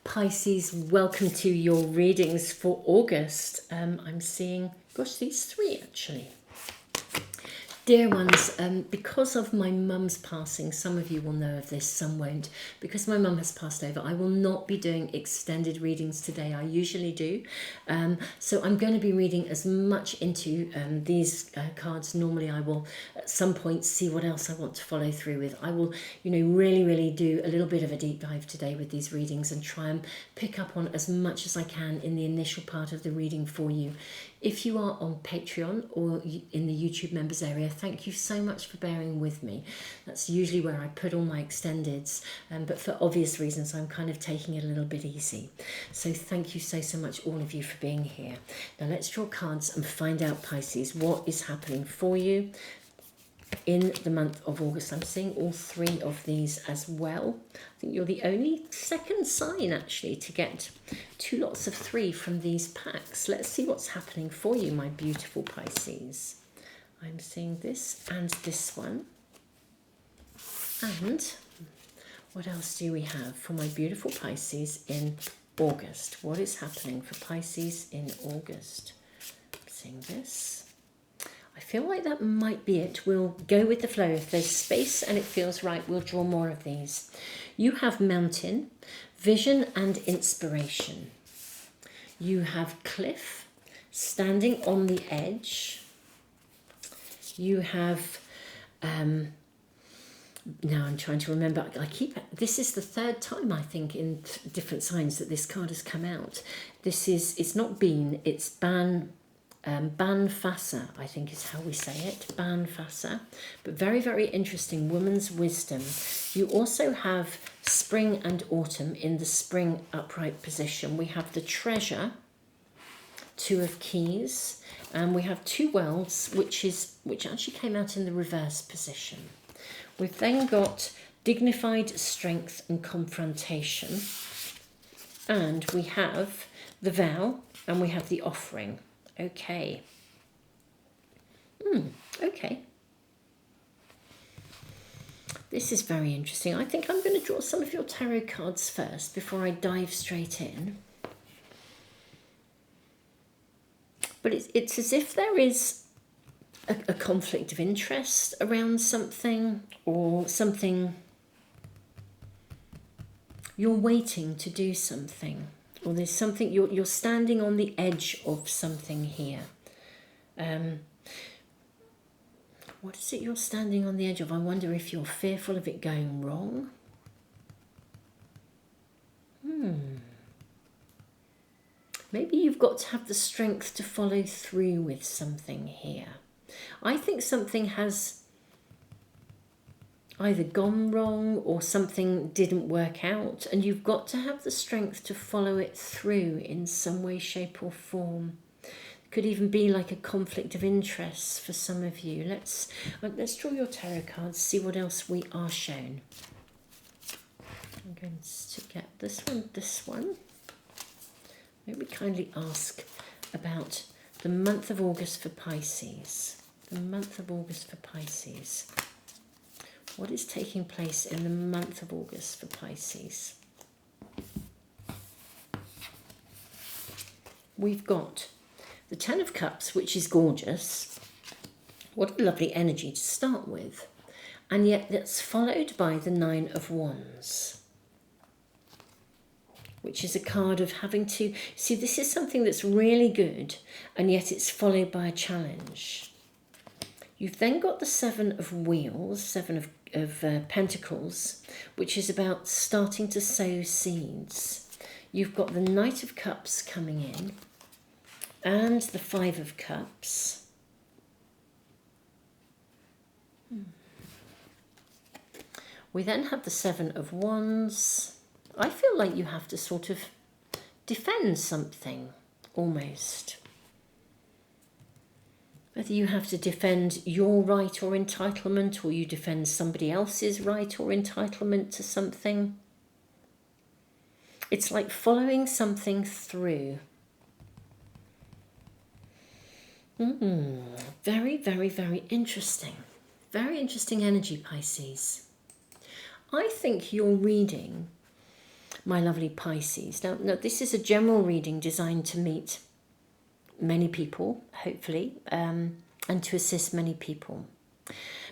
Pisces, welcome to your readings for August. I'm seeing, gosh, these three actually. Dear ones, because of my mum's passing, some of you will know of this, some won't. Because my mum has passed over, I will not be doing extended readings today. I usually do. So I'm going to be reading as much into these cards. Normally I will at some point see what else I want to follow through with. I will, really do a little bit of a deep dive today with these readings and try and pick up on as much as I can in the initial part of the reading for you. If you are on Patreon or in the YouTube members area, thank you so much for bearing with me. That's usually where I put all my extendeds, but for obvious reasons, I'm kind of taking it a little bit easy. So thank you so much, all of you, for being here. Now let's draw cards and find out, Pisces, what is happening for you in the month of August. I'm seeing all three of these as well. I think you're the only second sign actually to get two lots of three from these packs. Let's see what's happening for you, my beautiful Pisces. I'm seeing this and this one. And what else do we have for my beautiful Pisces in August? What is happening for Pisces in August? I'm seeing this. I feel like that might be it. We'll go with the flow. If there's space and it feels right, we'll draw more of these. You have mountain, vision and inspiration. You have cliff, standing on the edge. You have, now I'm trying to remember, this is the third time I think in different signs that this card has come out. It's not bean, it's Banfasa, I think is how we say it, Banfasa, but very interesting, woman's wisdom. You also have spring and autumn in the spring upright position. We have the treasure, two of keys, and we have two worlds, which actually came out in the reverse position. We've then got dignified strength and confrontation, and we have the vow, and we have the offering. Okay. Okay. This is very interesting. I think I'm going to draw some of your tarot cards first before I dive straight in. But it's as if there is a conflict of interest around something, or something you're waiting to do something. Or there's something, you're standing on the edge of something here. What is it you're standing on the edge of? I wonder if you're fearful of it going wrong. Maybe you've got to have the strength to follow through with something here. I think something has either gone wrong or something didn't work out, and you've got to have the strength to follow it through in some way, shape or form. It could even be like a conflict of interest for some of you. Let's draw your tarot cards, see what else we are shown. I'm going to get this one. Maybe kindly ask about the month of August for Pisces. The month of August for Pisces. What is taking place in the month of August for Pisces? We've got the Ten of Cups, which is gorgeous. What a lovely energy to start with. And yet that's followed by the Nine of Wands, which is a card of having to... See, this is something that's really good, and yet it's followed by a challenge. You've then got the Seven of Wheels, Seven of Pentacles, which is about starting to sow seeds. You've got the Knight of Cups coming in, and the Five of Cups. We then have the Seven of Wands. I feel like you have to sort of defend something, almost. Whether you have to defend your right or entitlement, or you defend somebody else's right or entitlement to something. It's like following something through. Very interesting. Very interesting energy, Pisces. I think you're reading my lovely Pisces. Now this is a general reading designed to meet many people, hopefully, and to assist many people.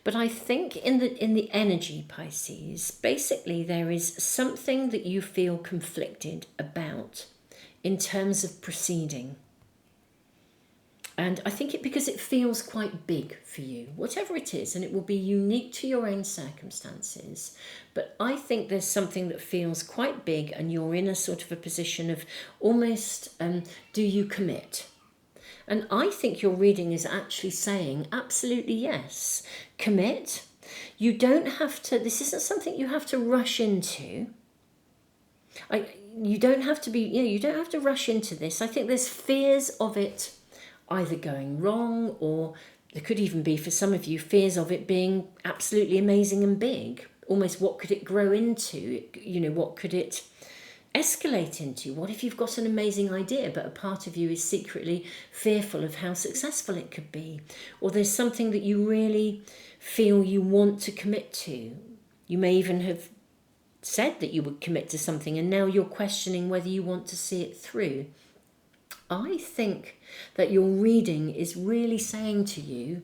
But I think in the energy, Pisces, basically there is something that you feel conflicted about in terms of proceeding. And I think because it feels quite big for you, whatever it is, and it will be unique to your own circumstances. But I think there's something that feels quite big, and you're in a sort of a position of almost, do you commit? And I think your reading is actually saying absolutely yes, commit. You don't have to, this isn't something you have to rush into. You don't have to be, you don't have to rush into this. I think there's fears of it either going wrong, or there could even be, for some of you, fears of it being absolutely amazing and big. Almost, what could it grow into? What could it escalate into? What if you've got an amazing idea, but a part of you is secretly fearful of how successful it could be? Or there's something that you really feel you want to commit to. You may even have said that you would commit to something, and now you're questioning whether you want to see it through. I think that your reading is really saying to you,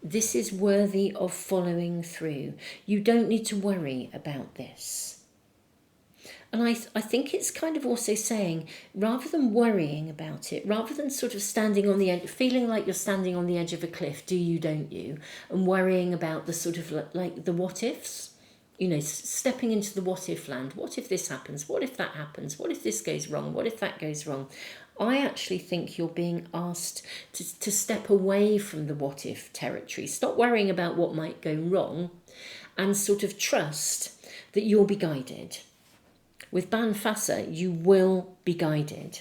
this is worthy of following through. You don't need to worry about this. And I think it's kind of also saying, rather than worrying about it, rather than sort of standing on the edge, feeling like you're standing on the edge of a cliff, do you, don't you, and worrying about the sort of like the what ifs, stepping into the what if land. What if this happens? What if that happens? What if this goes wrong? What if that goes wrong? I actually think you're being asked to step away from the what if territory. Stop worrying about what might go wrong and sort of trust that you'll be guided. With Banfasa, you will be guided.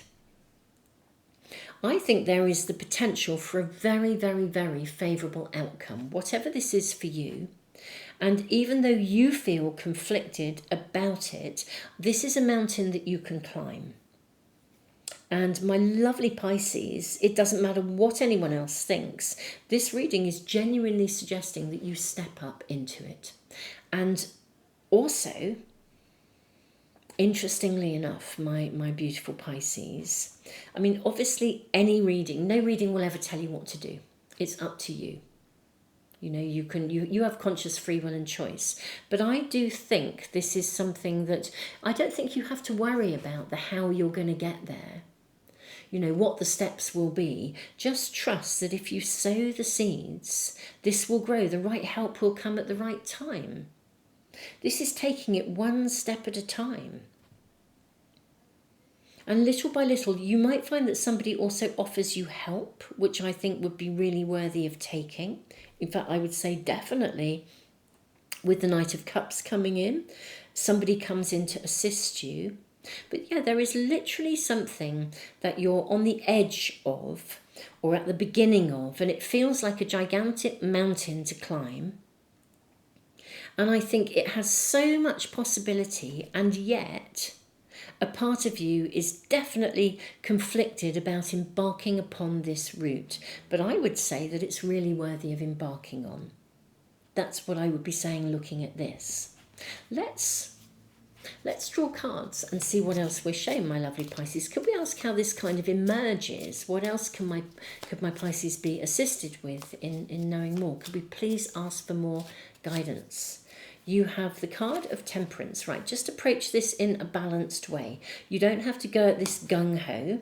I think there is the potential for a very, very, very favourable outcome, whatever this is for you. And even though you feel conflicted about it, this is a mountain that you can climb. And my lovely Pisces, it doesn't matter what anyone else thinks. This reading is genuinely suggesting that you step up into it. And also, interestingly enough, my beautiful Pisces, I mean, obviously no reading will ever tell you what to do. It's up to you. You have conscious free will and choice. But I do think this is something that I don't think you have to worry about the how you're going to get there. What the steps will be. Just trust that if you sow the seeds, this will grow. The right help will come at the right time. This is taking it one step at a time. And little by little, you might find that somebody also offers you help, which I think would be really worthy of taking. In fact, I would say definitely with the Knight of Cups coming in, somebody comes in to assist you. But yeah, there is literally something that you're on the edge of, or at the beginning of, and it feels like a gigantic mountain to climb. And I think it has so much possibility, and yet a part of you is definitely conflicted about embarking upon this route. But I would say that it's really worthy of embarking on. That's what I would be saying looking at this. Let's draw cards and see what else we're shown, my lovely Pisces. Could we ask how this kind of emerges? What else could my Pisces be assisted with in knowing more? Could we please ask for more guidance? You have the card of Temperance, right? Just approach this in a balanced way. You don't have to go at this gung-ho.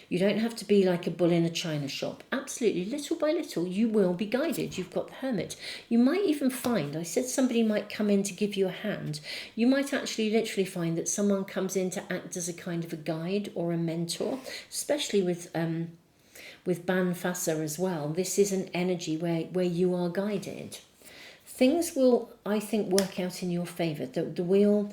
You don't have to be like a bull in a china shop. Absolutely, little by little, you will be guided. You've got the Hermit. You might even find, I said somebody might come in to give you a hand. You might actually literally find that someone comes in to act as a kind of a guide or a mentor, especially with Banfasa as well. This is an energy where you are guided. Things will, I think, work out in your favour. The wheel,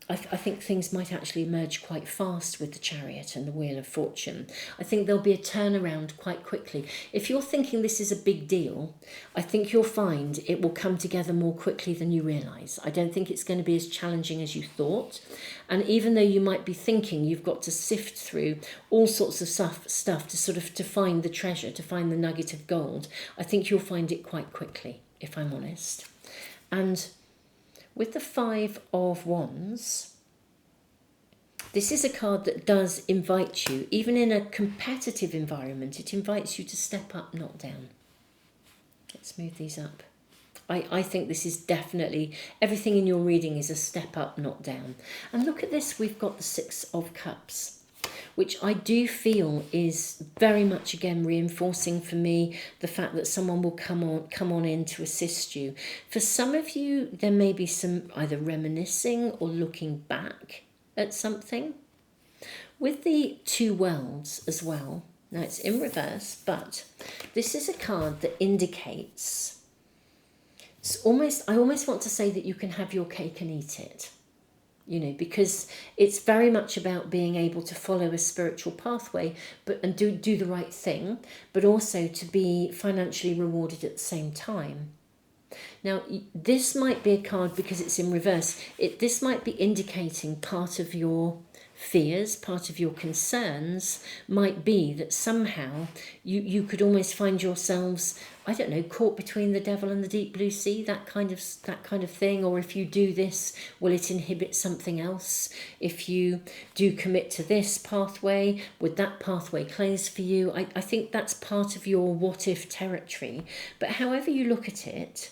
I think things might actually emerge quite fast with the Chariot and the Wheel of Fortune. I think there'll be a turnaround quite quickly. If you're thinking this is a big deal, I think you'll find it will come together more quickly than you realise. I don't think it's going to be as challenging as you thought. And even though you might be thinking you've got to sift through all sorts of stuff to find the treasure, to find the nugget of gold, I think you'll find it quite quickly, if I'm honest. And with the Five of Wands, This is a card that does invite you, even in a competitive environment, it invites you to step up, not down. Let's move these up. I think this is definitely, everything in your reading is a step up, not down. And look at this, we've got the Six of Cups, which I do feel is very much, again, reinforcing for me the fact that someone will come on in to assist you. For some of you, there may be some either reminiscing or looking back at something. With the Two Worlds as well, now it's in reverse, but this is a card that indicates, I almost want to say that you can have your cake and eat it, you know, because it's very much about being able to follow a spiritual pathway, and do the right thing, but also to be financially rewarded at the same time. Now, this might be a card, because it's in reverse, this might be indicating part of your fears, part of your concerns might be that somehow you could almost find yourselves, I don't know, caught between the devil and the deep blue sea, that kind of thing. Or if you do this, will it inhibit something else? If you do commit to this pathway, would that pathway close for you? I think that's part of your what if territory. But however you look at it,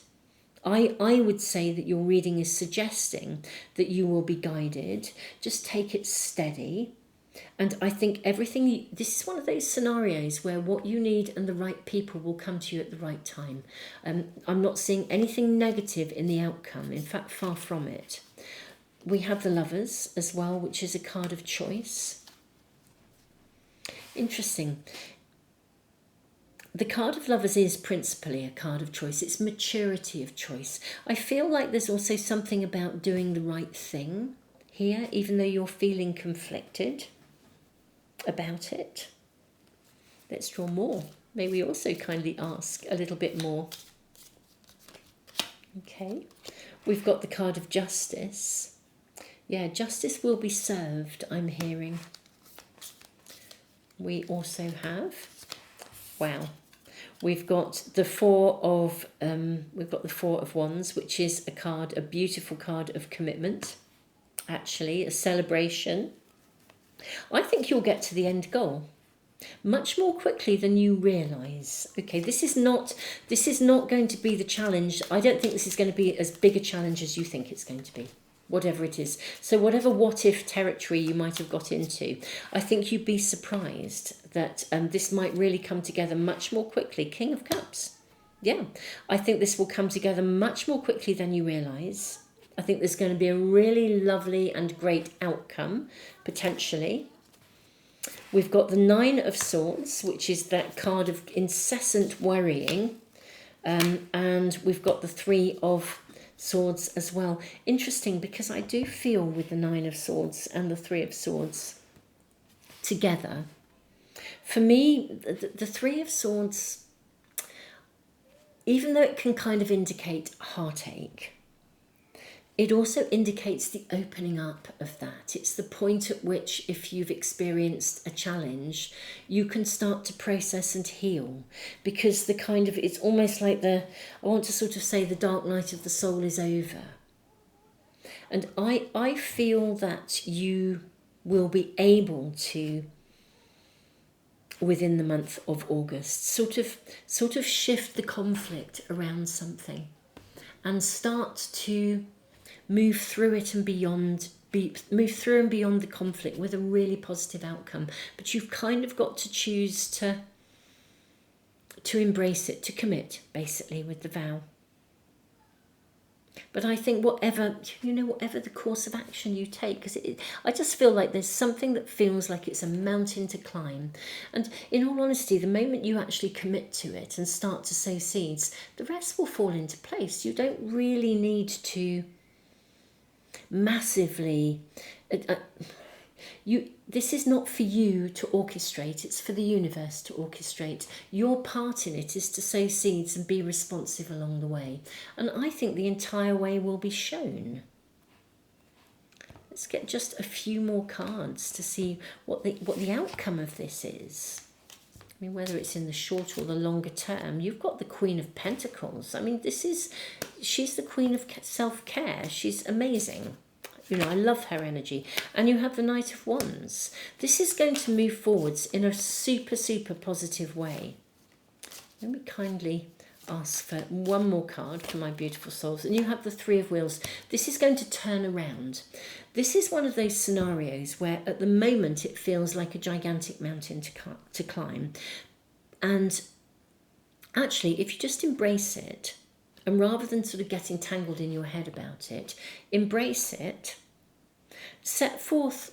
I would say that your reading is suggesting that you will be guided. Just take it steady. And I think this is one of those scenarios where what you need and the right people will come to you at the right time. I'm not seeing anything negative in the outcome. In fact, far from it. We have the Lovers as well, which is a card of choice. Interesting. The card of Lovers is principally a card of choice. It's maturity of choice. I feel like there's also something about doing the right thing here, even though you're feeling conflicted about it. Let's draw more. May we also kindly ask a little bit more. Okay. We've got the card of Justice. Yeah, justice will be served, I'm hearing. We also have, wow, we've got the Four of Wands, which is a beautiful card of commitment, actually, a celebration. I think you'll get to the end goal much more quickly than you realise. Okay, this is not going to be the challenge. I don't think this is going to be as big a challenge as you think it's going to be, whatever it is. So whatever what if territory you might have got into, I think you'd be surprised that this might really come together much more quickly. King of Cups. Yeah, I think this will come together much more quickly than you realise. I think there's going to be a really lovely and great outcome, potentially. We've got the Nine of Swords, which is that card of incessant worrying. And we've got the Three of Swords as well. Interesting, because I do feel with the Nine of Swords and the Three of Swords together, for me, the Three of Swords, even though it can kind of indicate heartache, it also indicates the opening up of that. It's the point at which, if you've experienced a challenge, you can start to process and heal. Because it's almost like I want to sort of say the dark night of the soul is over. And I feel that you will be able to, within the month of August, sort of shift the conflict around something and start to move through it and beyond, move through and beyond the conflict with a really positive outcome. But you've kind of got to choose to embrace it, to commit, basically, with the vow. But I think whatever the course of action you take, because I just feel like there's something that feels like it's a mountain to climb. And in all honesty, the moment you actually commit to it and start to sow seeds, the rest will fall into place. You don't really need to massively this is not for you to orchestrate, it's for the universe to orchestrate. Your part in it is to sow seeds and be responsive along the way, and I think the entire way will be shown. Let's get just a few more cards to see what the outcome of this is. I mean, whether it's in the short or the longer term. You've got the Queen of Pentacles. I mean, she's the Queen of self-care. She's amazing. You know, I love her energy. And you have the Knight of Wands. This is going to move forwards in a super, super positive way. Let me kindly ask for one more card for my beautiful souls. And you have the Three of Wheels. This is going to turn around. This is one of those scenarios where at the moment it feels like a gigantic mountain to climb. And actually, if you just embrace it, and rather than sort of getting tangled in your head about it, embrace it, set forth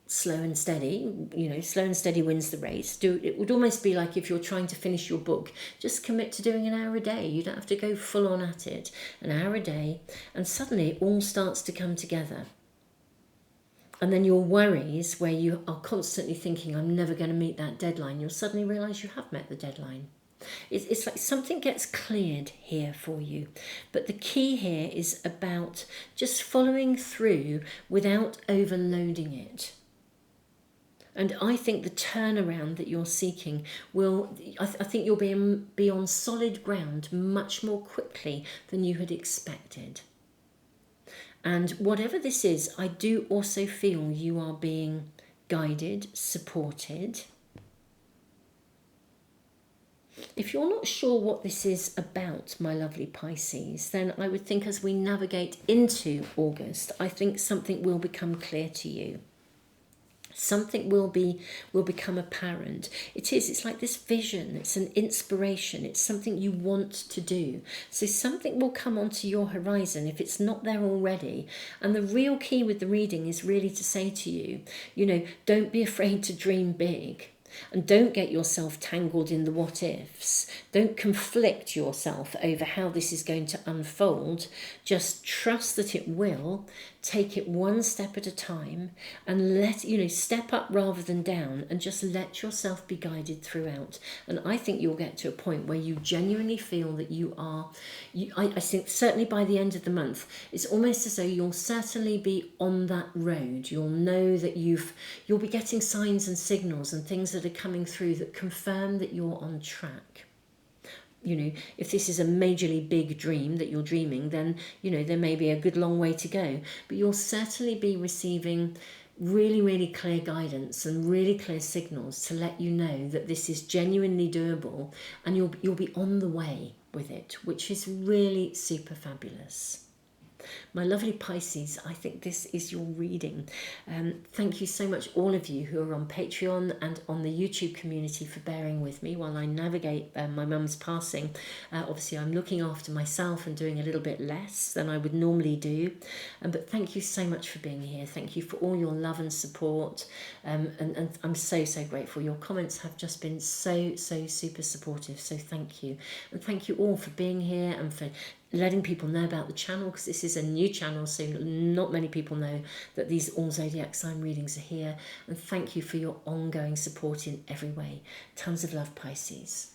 slow and steady. You know, slow and steady wins the race. It would almost be like if you're trying to finish your book, just commit to doing an hour a day. You don't have to go full on at it. An hour a day, and suddenly it all starts to come together. And then your worries, where you are constantly thinking, I'm never going to meet that deadline, you'll suddenly realise you have met the deadline. It's like something gets cleared here for you. But the key here is about just following through without overloading it. And I think the turnaround that you're seeking will, I think you'll be on solid ground much more quickly than you had expected. And whatever this is, I do also feel you are being guided, supported. If you're not sure what this is about, my lovely Pisces, then I would think as we navigate into August, I think something will become clear to you. Something will become apparent. It's like this vision, it's an inspiration, it's something you want to do. So something will come onto your horizon if it's not there already. And the real key with the reading is really to say to you, you know, don't be afraid to dream big. And don't get yourself tangled in the what ifs. Don't conflict yourself over how this is going to unfold. Just trust that it will. Take it one step at a time and step up rather than down, and just let yourself be guided throughout. And I think you'll get to a point where you genuinely feel that you are, I think certainly by the end of the month, it's almost as though you'll certainly be on that road. You'll know that you'll be getting signs and signals and things that are coming through that confirm that you're on track. You know, if this is a majorly big dream that you're dreaming, then, you know, there may be a good long way to go. But you'll certainly be receiving really, really clear guidance and really clear signals to let you know that this is genuinely doable, and you'll be on the way with it, which is really super fabulous. My lovely Pisces, I think this is your reading. Thank you so much, all of you who are on Patreon and on the YouTube community, for bearing with me while I navigate my mum's passing. Obviously, I'm looking after myself and doing a little bit less than I would normally do. But thank you so much for being here. Thank you for all your love and support. And I'm so, so grateful. Your comments have just been so, so super supportive. So thank you. And thank you all for being here and for letting people know about the channel, because this is a new channel, so not many people know that these all zodiac sign readings are here. And thank you for your ongoing support in every way. Tons of love, Pisces.